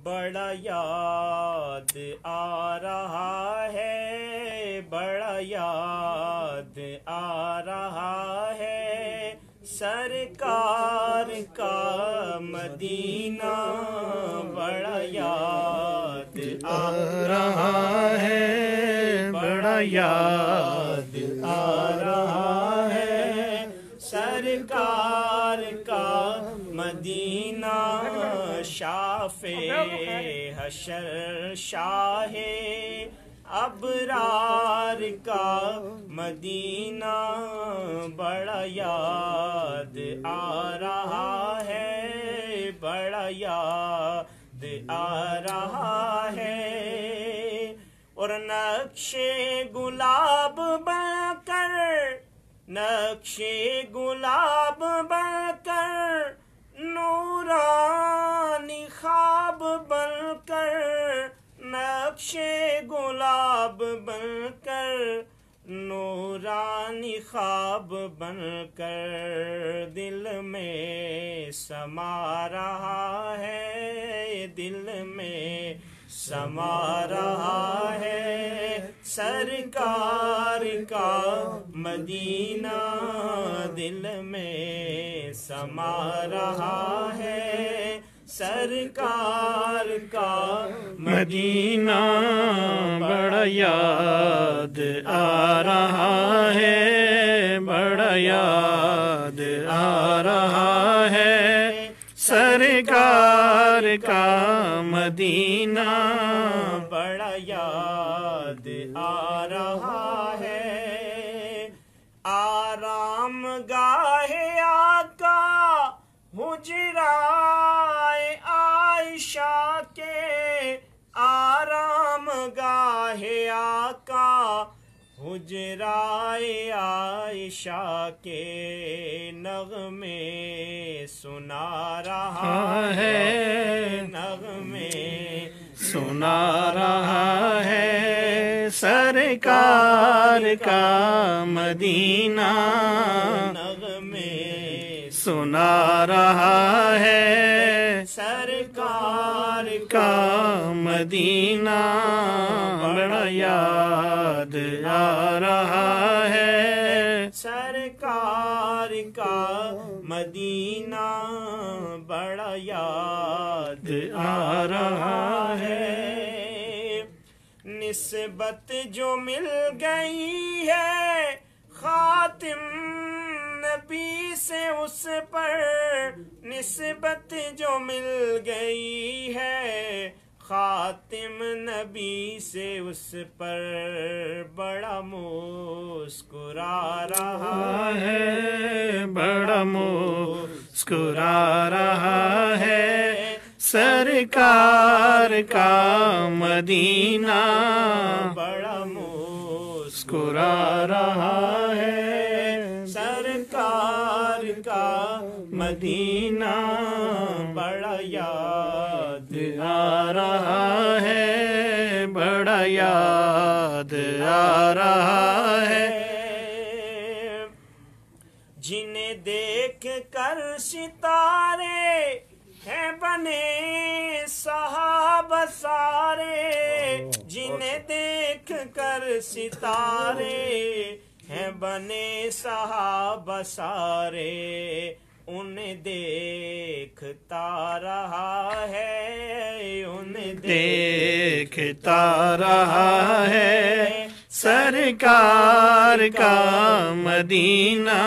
بڑا یاد آ رہا ہے، بڑا یاد آ رہا ہے، سرکار کا مدینہ بڑا یاد آ رہا ہے، بڑا یاد آ رہا ہے، سرکار کا مدینہ شافع حشر شاہ ابرار کا مدینہ بڑا یاد آ رہا ہے، بڑا یاد آ رہا ہے، اور نقش گلاب بن کر، نقش گلاب بن کر، نورانی خواب بن کر، نقش گلاب بن کر، نورانی خواب بن کر، دل میں سما رہا ہے، دل میں سما رہا ہے، سرکار کا مدینہ دل میں سما رہا ہے، سرکار کا مدینہ بڑا یاد آ رہا ہے، بڑا یاد آ رہا ہے، سرکار کا مدینہ بڑا یاد آ رہا ہے، آرام گاہ آقا حجرائے عائشہ کے، آرام گاہ آقا حجرائے عائشہ کے، نغمے سنا رہا ہے، نغمے سنا رہا ہے، سرکار کا مدینہ نغمے سنا رہا ہے، سرکار کا مدینہ بڑا یاد آ رہا ہے، سرکار کا مدینہ بڑا یاد آ رہا ہے، نسبت جو مل گئی ہے خاتم نبی سے اس پر، نسبت جو مل گئی ہے خاتم نبی سے اس پر، بڑا مسکرا رہا ہے، بڑا مسکرا رہا ہے، سرکار کا مدینہ بڑا مسکرا رہا ہے، سرکار کا مدینہ بڑا یاد آ رہا ہے، بڑا یاد آ رہا ہے، جنہیں دیکھ کر ستارے ہیں بنے صحابہ سارے، جنہیں دیکھ کر ستارے ہیں بنے صحابہ سارے، انہیں دیکھتا رہا ہے، انہیں دیکھتا رہا ہے، سرکار کا مدینہ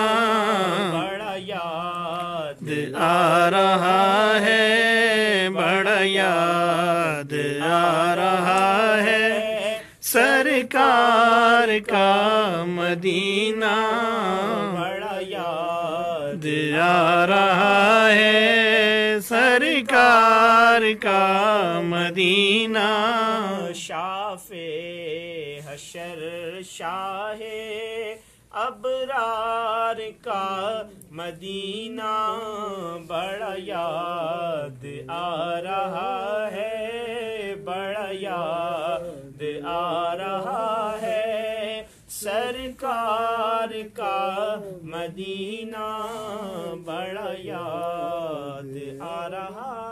بڑا یاد آ رہا ہے، بڑا یاد آ رہا ہے، سرکار کا مدینہ بڑا یاد آ رہا ہے، سرکار کا مدینہ شافع حشر شاہ ابرار کا مدینہ بڑا یاد آ رہا ہے، بڑا یاد آ رہا ہے، سرکار کا مدینہ بڑا یاد آ رہا